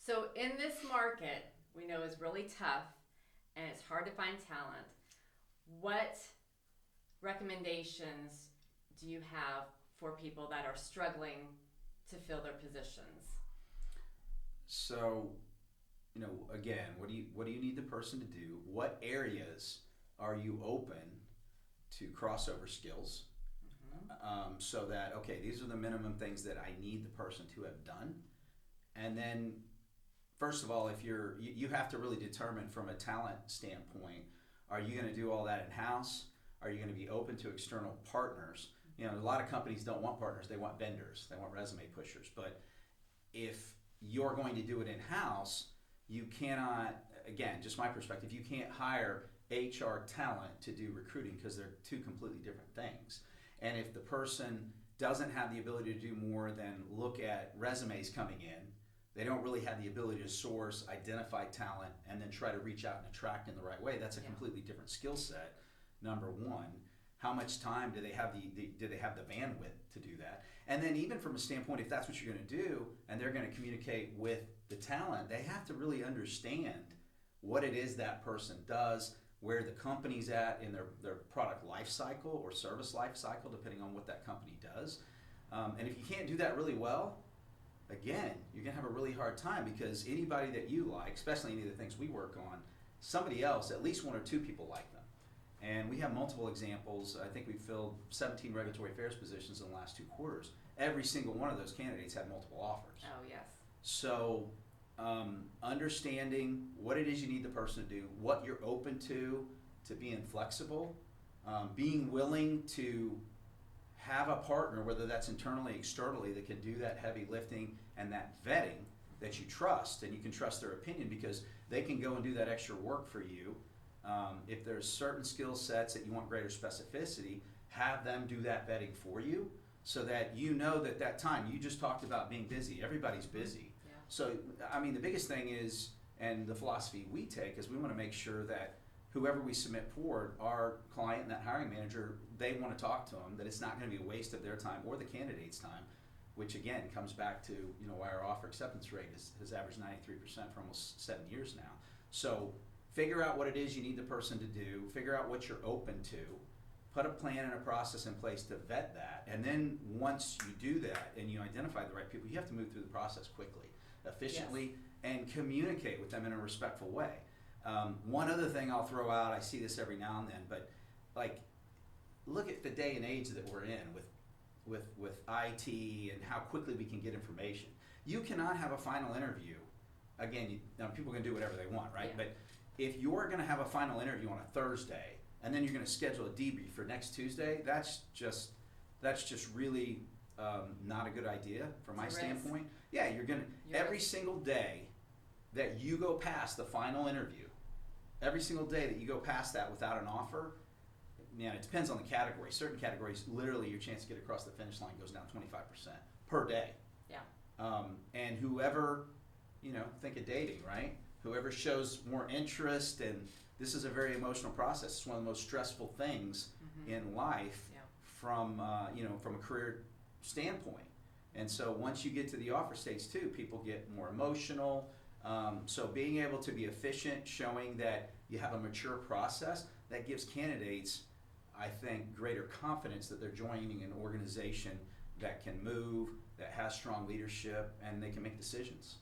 So in this market, we know is really tough and it's hard to find talent. What recommendations do you have for people that are struggling to fill their positions? So, again, what do you need the person to do? What areas are you open to crossover skills? So that, okay, these are the minimum things that I need the person to have done. And then, first of all, if you have to really determine from a talent standpoint, are you going to do all that in house? Are you going to be open to external partners? A lot of companies don't want partners; they want vendors, they want resume pushers. But if you're going to do it in house, you cannot. Again, just my perspective, you can't hire HR talent to do recruiting because they're two completely different things. And if the person doesn't have the ability to do more than look at resumes coming in, they don't really have the ability to source, identify talent, and then try to reach out and attract in the right way. That's a completely different skill set. Number one, how much time do they have do they have the bandwidth to do that? And then even from a standpoint, if that's what you're going to do, and they're going to communicate with the talent, they have to really understand what it is that person does, where the company's at in their product life cycle or service life cycle, depending on what that company does. And if you can't do that really well, again, you're going to have a really hard time because anybody that you like, especially any of the things we work on, somebody else, at least one or two people like them. And we have multiple examples. I think we've filled 17 regulatory affairs positions in the last 2 quarters. Every single one of those candidates had multiple offers. Oh, yes. So, understanding what it is you need the person to do, what you're open to being flexible, being willing to have a partner, whether that's internally, externally, that can do that heavy lifting and that vetting that you trust, and you can trust their opinion because they can go and do that extra work for you. If there's certain skill sets that you want greater specificity, have them do that vetting for you so that you know that time, you just talked about being busy. Everybody's busy. Yeah. So, the biggest thing is, and the philosophy we take is we want to make sure that whoever we submit forward, our client and that hiring manager, they want to talk to them, that it's not going to be a waste of their time or the candidate's time, which again comes back to why our offer acceptance rate has averaged 93% for almost 7 years now. So figure out what it is you need the person to do, figure out what you're open to, put a plan and a process in place to vet that, and then once you do that and you identify the right people, you have to move through the process quickly, efficiently, and communicate with them in a respectful way. One other thing I'll throw out, I see this every now and then, but look at the day and age that we're in with IT and how quickly we can get information. You cannot have a final interview. Again, people can do whatever they want, right? Yeah. But if you're going to have a final interview on a Thursday and then you're going to schedule a debrief for next Tuesday, that's just really not a good idea from my standpoint. Yeah, you're going to every single day that you go past the final interview, every single day that you go past that without an offer, man, it depends on the category. Certain categories, literally, your chance to get across the finish line goes down 25% per day. Yeah. And whoever, think of dating, right? Whoever shows more interest, and this is a very emotional process. It's one of the most stressful things in life from a career standpoint. And so once you get to the offer stage too, people get more emotional. So being able to be efficient, showing that you have a mature process, that gives candidates, I think, greater confidence that they're joining an organization that can move, that has strong leadership, and they can make decisions.